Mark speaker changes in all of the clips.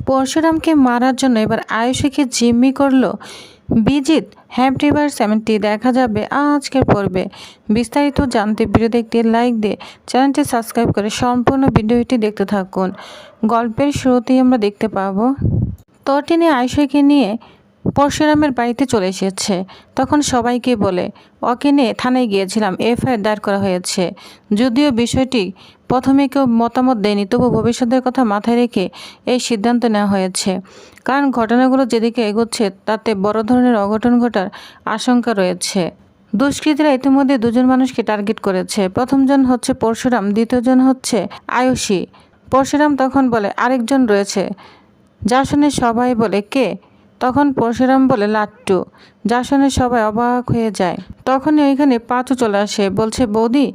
Speaker 1: পরশুরামকে মারার জন্য এবার আয়ুষীকে জিম্মি করলো বিজিত। হ্যাপি বার 70 দেখা যাবে আজকের পর্বে। বিস্তারিত জানতে ভিডিওতে একটি লাইক দিয়ে চ্যানেলটি সাবস্ক্রাইব করে সম্পূর্ণ ভিডিওটি দেখতে থাকুন। গল্পের শুরুতেই আমরা দেখতে পাবো তটিনী আয়ুষীকে নিয়ে পরশুরামের বাড়িতে চলে এসেছে। তখন সবাইকে বলে ওকে নিয়ে থানায় গিয়েছিলাম, এফআইআর দায়ের করা হয়েছে। যদিও বিষয়টি প্রথমে কেউ মতামত দেয়নি, তবু ভবিষ্যতের কথা মাথায় রেখে এই সিদ্ধান্ত নেওয়া হয়েছে। কারণ ঘটনাগুলো যেদিকে এগোচ্ছে তাতে বড় ধরনের অঘটন ঘটার আশঙ্কা রয়েছে। দুষ্কৃতীরা ইতিমধ্যে দুজন মানুষকে টার্গেট করেছে। প্রথমজন হচ্ছে পরশুরাম, দ্বিতীয়জন হচ্ছে আয়ুষী। পরশুরাম তখন বলে আরেকজন রয়েছে, যা শুনে সবাই বলে কে? তখন পরশুরাম বলে লাট্টু, যা শুনে সবাই অবাক হয়ে যায়। তখনই ওইখানে পাঁচু চলে আসে, বলছে বৌদি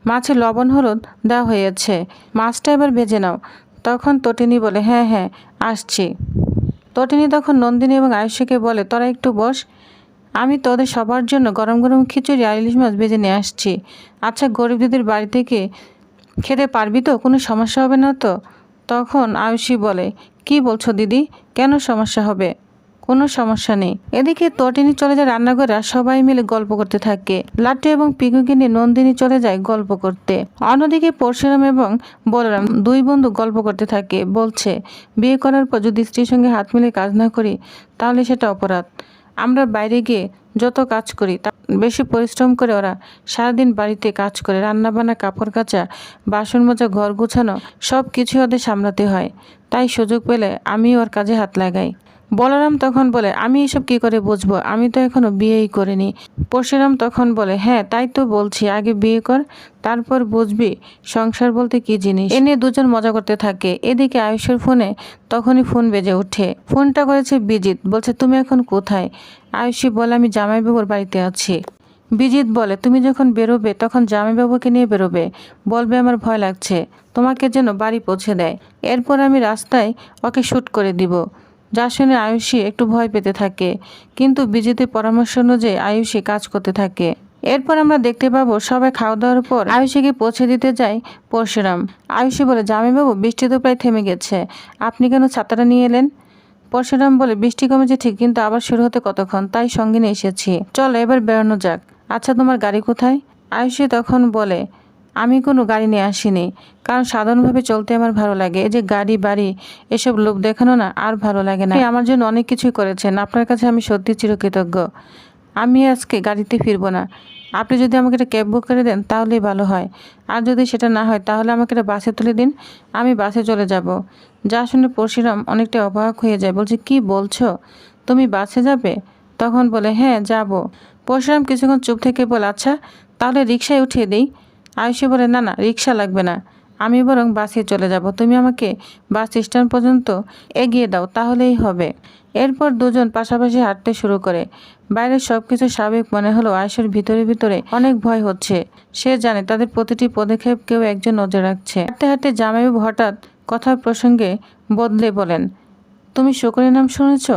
Speaker 1: মাছে লবণ হলুদ দেওয়া হয়েছে, মাছটা এবার ভেজে নাও। তখন তটিনী বলে হ্যাঁ হ্যাঁ আসছি। তটিনী তখন নন্দিনী এবং আয়ুষীকে বলে তোরা একটু বস, আমি তোদের সবার জন্য গরম গরম খিচুড়ি আর ইলিশ মাছ ভেজে নিয়ে আসছি। আচ্ছা গরিব দিদির বাড়ি থেকে খেতে পারবি তো? কোনো সমস্যা হবে না তো? তখন আয়ুষী বলে কি বলছো দিদি, কেন সমস্যা হবে? কোনো সমস্যা নেই। এদিকে তটিনী চলে যায় রান্নাঘরে, সবাই মিলে গল্প করতে থাকে। লাট্টু এবং পিকুকে নিয়ে নন্দিনী চলে যায় গল্প করতে। অন্যদিকে পরশুরাম এবং বলরাম দুই বন্ধু গল্প করতে থাকে। বলছে বিয়ে করার পর যদি স্ত্রীর সঙ্গে হাত মিলে কাজ না করি তাহলে সেটা অপরাধ। আমরা বাইরে গিয়ে যত কাজ করি তা বেশি পরিশ্রম করে ওরা সারাদিন বাড়িতে কাজ করে, রান্নাবান্না, কাপড় কাচা, বাসন মাজা, ঘর গোছানো সব কিছুই ওদের সামলাতে হয়। তাই সুযোগ পেলে আমি ওর কাজে হাত লাগাই। বলরাম তখন বলে আমি এসব কি করে বুঝবো, আমি তো এখনো বিয়েই করিনি। পরশুরাম তখন বলে হ্যাঁ তাই তো বলছি, আগে বিয়ে কর তারপর বুঝবি সংসার বলতে কি জিনিস। এ নিয়ে দুজন মজা করতে থাকে। এদিকে আয়ুষের ফোনে তখনই ফোন বেজে ওঠে। ফোনটা করেছে বিজিত, বলছে তুমি এখন কোথায়? আয়ুষী বলে আমি জামাইবাবুর বাড়িতে আছি। বিজিত বলে তুমি যখন বেরোবে তখন জামাইবাবুকে নিয়ে বেরোবে, বলবে আমার ভয় লাগছে, তোমাকে যেন বাড়ি পৌঁছে দেয়। এরপর আমি রাস্তায় ওকে শ্যুট করে দিব। যা শুনে আয়ুষী একটু ভয় পেতে থাকে, কিন্তু বিজিতের পরামর্শ অনুযায়ী আয়ুষী কাজ করতে থাকে। এরপর আমরা দেখতে পাবো সবাই খাওয়া দাওয়ার পর আয়ুষীকে পৌঁছে দিতে যায় পরশুরাম। আয়ুষী বলে জামাইবাবু বৃষ্টি তো প্রায় থেমে গেছে, আপনি কেন ছাতাটা নিয়ে এলেন? পরশুরাম বলে বৃষ্টি কমেছে ঠিক, কিন্তু আবার শুরু হতে কতক্ষণ, তাই সঙ্গে নিয়ে এসেছি, চলো এবার বেরোনো যাক। আচ্ছা তোমার গাড়ি কোথায়? আয়ুষী তখন বলে আমি কোনো গাড়ি নিয়ে আসিনি, কারণ সাধারণভাবে চলতে আমার ভালো লাগে, এই যে গাড়ি বাড়ি এসব লোভ দেখানো না আর ভালো লাগে না। আমার জন্য অনেক কিছুই করেছেন, আপনার কাছে আমি সত্যি চিরকৃতজ্ঞ। আমি আজকে গাড়িতে ফিরবো না, আপনি যদি আমাকে একটা ক্যাব বুক করে দেন তাহলেই ভালো হয়, আর যদি সেটা না হয় তাহলে আমাকে একটা বাসে তুলে দিন, আমি বাসে চলে যাব। যা শুনে পরশুরাম অনেকটা অবাক হয়ে যায়, বলছে কি বলছো, তুমি বাসে যাবে? তখন বলে হ্যাঁ যাব। পরশুরাম কিছুক্ষণ চুপ থেকে বলে আচ্ছা তাহলে রিক্সায় উঠিয়ে দিই। আয়ুষী বলে না না রিক্সা লাগবে না, আমি বরং বাসে চলে যাব, তুমি আমাকে বাস স্ট্যান্ড পর্যন্ত এগিয়ে দাও তাহলেই হবে। এরপর দুজন পাশাপাশি হাঁটতে শুরু করে। বাইরের সবকিছু স্বাভাবিক মনে হলো আয়ুষের ভিতরে ভিতরে অনেক ভয় হচ্ছে। সে জানে তাদের প্রতিটি পদক্ষেপ কেউ একজন নজর রাখছে। হাঁটতে হাঁটতে জামাইবাবু হঠাৎ কথার প্রসঙ্গে বদলে বলেন তুমি শকুনের নাম শুনেছ?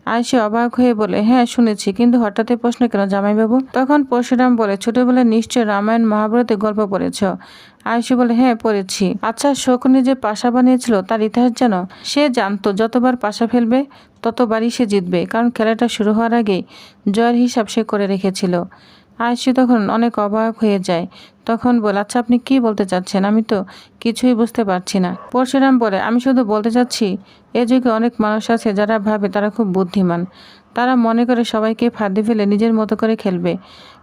Speaker 1: আয়ুষী অবাক হয়ে বলে হ্যাঁ শুনেছি, কিন্তু হঠাৎ প্রশ্ন কেন জামাইবাবু? তখন পরশুরাম বলে ছোটবেলায় নিশ্চয় রামায়ণ মহাভারতে গল্প পড়েছ। আয়ুষী বলে হ্যাঁ পড়েছি। আচ্ছা শকুনি যে পাশা বানিয়েছিল তার ইতিহাস জানো? সে জানতো যতবার পাশা ফেলবে ততবারই সে জিতবে, কারণ খেলাটা শুরু হওয়ার আগেই জয়ের হিসাব সে করে রেখেছিল। আয়ুষী তখন অনেক অবাক হয়ে যায়। তখন বলে আচ্ছা আপনি কি বলতে চাচ্ছেন, আমি তো কিছুই বুঝতে পারছি না। পরশুরাম বলে আমি শুধু বলতে চাচ্ছি এ যুগে অনেক মানুষ আছে যারা ভাবে তারা খুব বুদ্ধিমান, তারা মনে করে সবাইকে ফাঁদে ফেলে নিজের মতো করে খেলবে,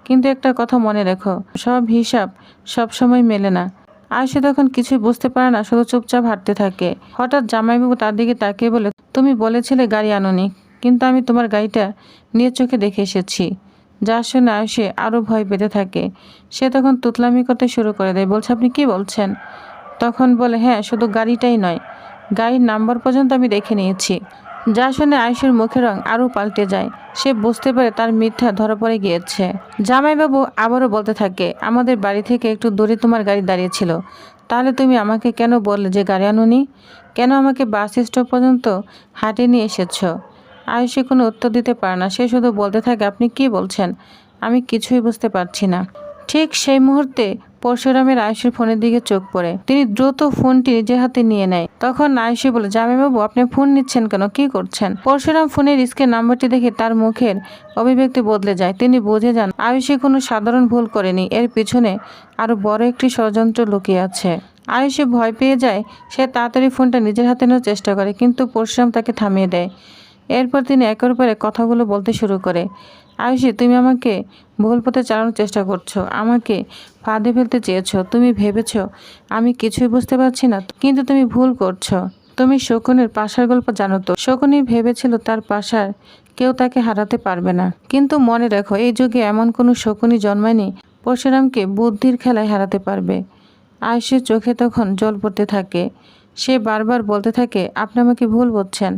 Speaker 1: কিন্তু একটা কথা মনে রেখো সব হিসাব সব সময় মেলে না। আয়ুষী তখন কিছুই বুঝতে পারে না, শুধু চুপচাপ হাঁটতে থাকে। হঠাৎ জামাইবাবু তার দিকে তাকিয়ে বলে তুমি বলেছিলে গাড়ি আনোনি, কিন্তু আমি তোমার গাড়িটা নিয়ে চোখে দেখে এসেছি। যা শুনে আয়ুষী আরও ভয় পেতে থাকে। সে তখন তুতলামি করতে শুরু করে দেয়, বলছে আপনি কি বলছেন? তখন বলে হ্যাঁ শুধু গাড়িটাই নয়, গাড়ির নাম্বার পর্যন্ত আমি দেখে নিয়েছি। যা শুনে আয়ুষের মুখের রং আরও পাল্টে যায়। সে বুঝতে পারে তার মিথ্যা ধরা পড়ে গিয়েছে। জামাইবাবু আবারও বলতে থাকে আমাদের বাড়ি থেকে একটু দূরে তোমার গাড়ি দাঁড়িয়েছিল, তাহলে তুমি আমাকে কেন বললে যে গাড়ি আনোনি? কেন আমাকে বাস স্টপ পর্যন্ত হাঁটিয়ে নিয়ে এসেছ? আয়ুষী কোনো উত্তর দিতে পারে না। সে শুধু বলতে থাকে আপনি কি বলছেন, আমি কিছুই বুঝতে পারছি না। ঠিক সেই মুহূর্তে পরশুরামের আয়ুষের ফোনের দিকে চোখ পড়ে। তিনি দ্রুত ফোনটি নিজের হাতে নিয়ে নেয়। তখন আয়ুষী বলে, জামাইবাবু আপনি ফোন নিচ্ছেন কেন, কি করছেন? পরশুরাম ফোনের স্ক্রিন নাম্বারটি দেখে তার মুখের অভিব্যক্তি বদলে যায়। তিনি বুঝে যান আয়ুষী কোনো সাধারণ ভুল করেনি, এর পিছনে আরো বড় একটি ষড়যন্ত্র লুকিয়ে আছে। আয়ুষী ভয় পেয়ে যায়। সে তাড়াতাড়ি ফোনটা নিজের হাতে নেওয়ার চেষ্টা করে, কিন্তু পরশুরাম তাকে থামিয়ে দেয়। এরপর তিনি একের পর এক কথাগুলো বলতে শুরু করে। আয়ুষী, তুমি আমাকে ভুল পথে চালানোর চেষ্টা করছো, আমাকে ফাঁদে ফেলতে চেয়েছো। তুমি ভেবেছো আমি কিছুই বুঝতে পারছি না, কিন্তু তুমি ভুল করছো। তুমি শকুনের পাশার গল্প জানো তো? শকুনি ভেবেছিল তার পাশার কেউ তাকে হারাতে পারবে না, কিন্তু মনে রাখো এই যুগে এমন কোনো শকুনি জন্মায়নি পরশুরামকে বুদ্ধির খেলায় হারাতে পারবে। আয়ুষের চোখে তখন জল পড়তে থাকে। সে বারবার বলতে থাকে, আপনি আমাকে ভুল বুঝছেন,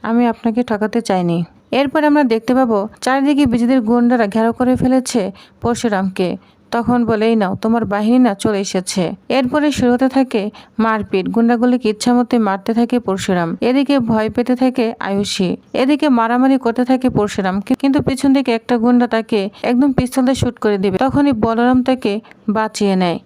Speaker 1: আমি আপনাকে ঠকাতে চাইনি। এরপর আমরা দেখতে পাবো চারিদিকে বিজিদের গুন্ডারা ঘেরাও করে ফেলেছে পরশুরামকে। তখন বলে, এই নাও তোমার বাহিনী না চলে এসেছে। এরপরে শুরু হতে থাকে মারপিট। গুন্ডাগুলিকে ইচ্ছামতো মারতে থাকে পরশুরাম। এদিকে ভয় পেতে থাকে আয়ুষী। এদিকে মারামারি করতে থাকে পরশুরাম, কিন্তু পিছন থেকে একটা গুন্ডা তাকে একদম পিস্তল দিয়ে শুট করে দিবে। তখনই বলরাম তাকে বাঁচিয়ে নেয়,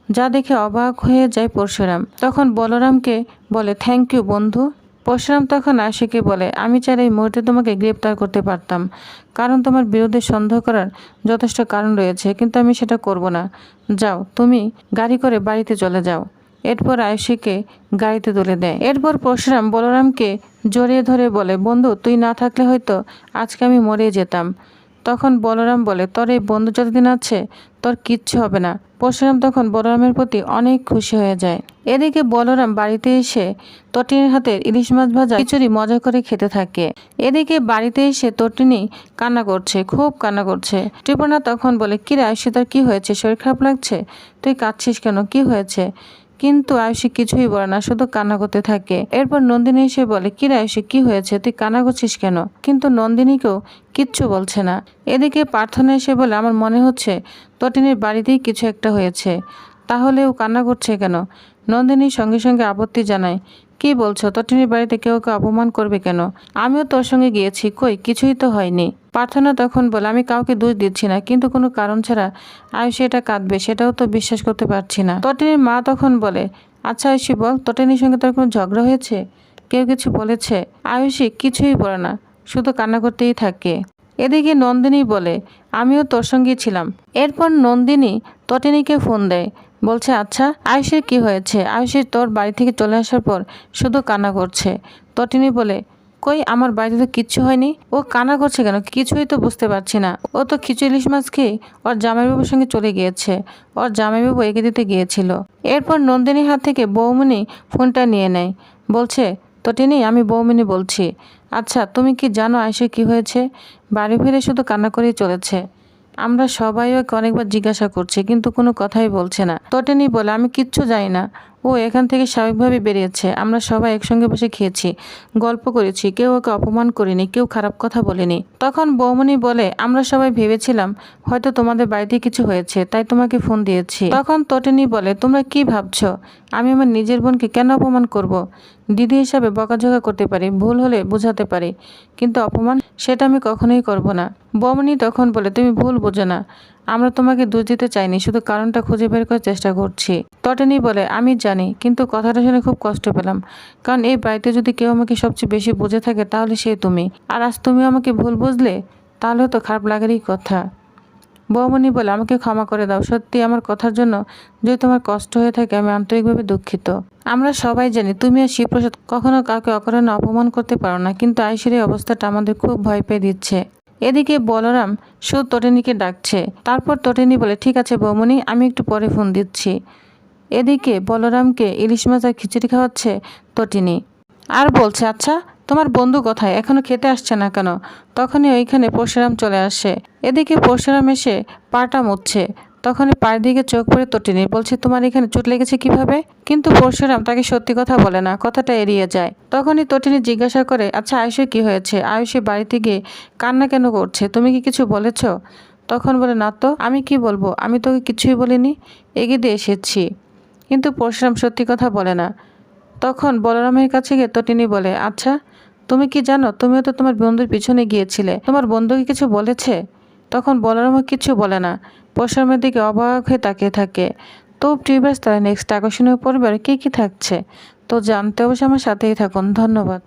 Speaker 1: যা দেখে অবাক হয়ে যায় পরশুরাম। তখন বলরামকে বলে, থ্যাংক ইউ বন্ধু। পরশুরাম তখন আয়ুষীকে বলে, আমি চাইলে এই মুহূর্তে তোমাকে গ্রেপ্তার করতে পারতাম, কারণ তোমার বিরুদ্ধে সন্দেহ করার যথেষ্ট কারণ রয়েছে, কিন্তু আমি সেটা করব না। যাও, তুমি গাড়ি করে বাড়িতে চলে যাও। এরপর আয়ুষীকে গাড়িতে তুলে দেয়। এরপর পরশুরাম বলরামকে জড়িয়ে ধরে বলে, বন্ধু তুই না থাকলে হয়তো আজকে আমি মরে যেতাম। তখন বলরাম বলে, তোর এই বন্ধু যতদিন আছে তোর কিচ্ছু হবে না। পরশুরাম তখন বলরামের প্রতি অনেক খুশি হয়ে যায়। এদিকে বলরাম বাড়িতে এসে তটিনীর হাতের ইলিশ মাছ ভাজা খিচুড়ি মজা করে খেতে থাকে। এদিকে বাড়িতে এসে তটিনী কান্না করছে, খুব কান্না করছে। ত্রিপর্ণা তখন বলে, কিরে আয়ুষী, তোর কি হয়েছে? শরীর খারাপ লাগছে? তুই কাঁদছিস কেন, কি হয়েছে? কিন্তু আয়ুষী কিছুই বলে না, শুধু কান্না করতে থাকে। এরপর নন্দিনী এসে বলে, কিরে আয়ুষী, কি হয়েছে, তুই কান্না করছিস কেন? কিন্তু নন্দিনীকেও কিচ্ছু বলছে না। এদিকে প্রার্থনা এসে বলে, আমার মনে হচ্ছে তটিনীর বাড়িতেই কিছু একটা হয়েছে, তাহলে ও কান্না করছে কেন? নন্দিনী সঙ্গে সঙ্গে আপত্তি জানায়, কি বলছো? তটিনীর বাড়িতে কেউ অপমান করবে কেন? আমিও তোর সঙ্গে গিয়েছি, কই কিছুই তো হয়নি। প্রার্থনা তখন বলে, আমি কাউকে দোষ দিচ্ছি না, কিন্তু কোনো কারণ ছাড়া আয়ুষী এটা কাঁদবে সেটাও তো বিশ্বাস করতে পারছি না। তটিনীর মা তখন বলে, আচ্ছা আয়ুষী বল, তটিনীর সঙ্গে তোর কোনো ঝগড়া হয়েছে? কেউ কিছু বলেছে? আয়ুষী কিছুই বলে না, শুধু কান্না করতেই থাকে। এদিকে নন্দিনী বলে, আমিও তোর সঙ্গেই ছিলাম। এরপর নন্দিনী তটিনীকে ফোন দেয়, বলছে, আচ্ছা আয়ুষীর কি হয়েছে? আয়ুষী তোর বাড়ি থেকে চলে আসার পর শুধু কান্না করছে। তটিনী বলে, কই আমার বাড়িতে তো কিচ্ছু হয়নি, ও কান্না করছে কেন? কিছুই তো বুঝতে পারছি না। ও তো খিচুড়ি ইলিশ মাছ খেয়ে ওর জামাইবাবুর সঙ্গে চলে গিয়েছে, ওর জামাইবাবু এগিয়ে দিতে গিয়েছিল। এরপর নন্দিনীর হাত থেকে বৌমনি ফোনটা নিয়ে নেয়, বলছে, তটিনী আমি বৌমনি বলছি। আচ্ছা তুমি কি জানো আয়ুষীর কি হয়েছে? বাড়ি ফিরে শুধু কান্না করেই চলেছে। আমরা সবাই ওকে অনেকবার জিজ্ঞাসা করছি, কিন্তু কোনো কথাই বলছে না। তটিনী বলে, আমি কিচ্ছু জানি না, ও এখান থেকে স্বাভাবিকভাবে বেরিয়েছে। আমরা সবাই একসঙ্গে বসে খেয়েছি, গল্প করেছি, কেউ ওকে অপমান করিনি, কেউ খারাপ কথা বলেনি। তখন বৌমনি বলে, আমরা সবাই ভেবেছিলাম হয়তো তোমাদের বাড়িতে কিছু হয়েছে, তাই তোমাকে ফোন দিয়েছি। তখন তটিনী বলে, তোমরা কি ভাবছো আমি আমার নিজের বোনকে কেন অপমান করব? দিদি হিসাবে বকাঝকা করতে পারি, ভুল হলে বোঝাতে পারি, কিন্তু অপমান সেটা আমি কখনোই করব না। বৌমনি তখন বলে, তুমি ভুল বোঝো না, আমরা তোমাকে দোষ দিতে চাইনি, শুধু কারণটা খুঁজে বের করার চেষ্টা করছি। তটিনী বলে, আমি জানি, কিন্তু কথাটা শুনে খুব কষ্ট পেলাম, কারণ এই বাড়িতে যদি কেউ আমাকে সবচেয়ে বেশি বুঝে থাকে তাহলে সে তুমি। আর আজ তুমি আমাকে ভুল বুঝলে, তাহলেও তো খারাপ লাগারই কথা। বৌমনি বলে, আমাকে ক্ষমা করে দাও, সত্যি আমার কথার জন্য যদি তোমার কষ্ট হয়ে থাকে আমি আন্তরিকভাবে দুঃখিত। আমরা সবাই জানি তুমি আর শিবপ্রসাদ কখনো কাউকে অকারণে অপমান করতে পারো না, কিন্তু আয়ুষীর এই অবস্থাটা আমাদের খুব ভয় পেয়ে দিচ্ছে। এদিকে বলরাম শুধু তটিনীকে ডাকছে। তারপর তটিনী বলে, ঠিক আছে বৌমনি, আমি একটু পরে ফোন দিচ্ছি। এদিকে বলরামকে ইলিশ মাছ আর খিচুড়ি খাওয়াচ্ছে তটিনী, আর বলছে, আচ্ছা তোমার বন্ধু কোথায়, এখনো খেতে আসছে না কেন? তখনই ওইখানে পরশুরাম চলে আসে। এদিকে পরশুরাম এসে পাটা মুছছে। তখনই পায়ের দিকে চোখ পড়ে তটিনী, বলছে, তোমার এখানে চোট লেগেছে কিভাবে? কিন্তু পরশুরাম তাকে সত্যি কথা বলে না, কথাটা এড়িয়ে যায়। তখনই তটিনী জিজ্ঞাসা করে, আচ্ছা আয়ুষীর কি হয়েছে? আয়ুষী বাড়িতে গিয়ে কান্না কেন করছে, তুমি কি কিছু বলেছ? তখন বলে, না তো, আমি কি বলবো, আমি তোকে কিছুই বলিনি, এগিয়ে দিয়ে এসেছি। কিন্তু পরশুরাম সত্যি কথা বলে না। তখন বলরামের কাছে গিয়ে তটিনী বলে, আচ্ছা তুমি কি জানো, তুমিও তো তোমার বন্ধুর পিছনে গিয়েছিলে, তোমার বন্ধুকে কিছু বলেছে? তখন বলরামও কিছু বলে না, প্রশামের দিকে অবাক হয়ে তাকিয়ে থাকে। তো প্রিভিয়াস তারা নেক্সট আকর্ষণীয় পরিবার কি থাকছে তো জানতে অবশ্যই আমার সাথেই থাকুন। ধন্যবাদ।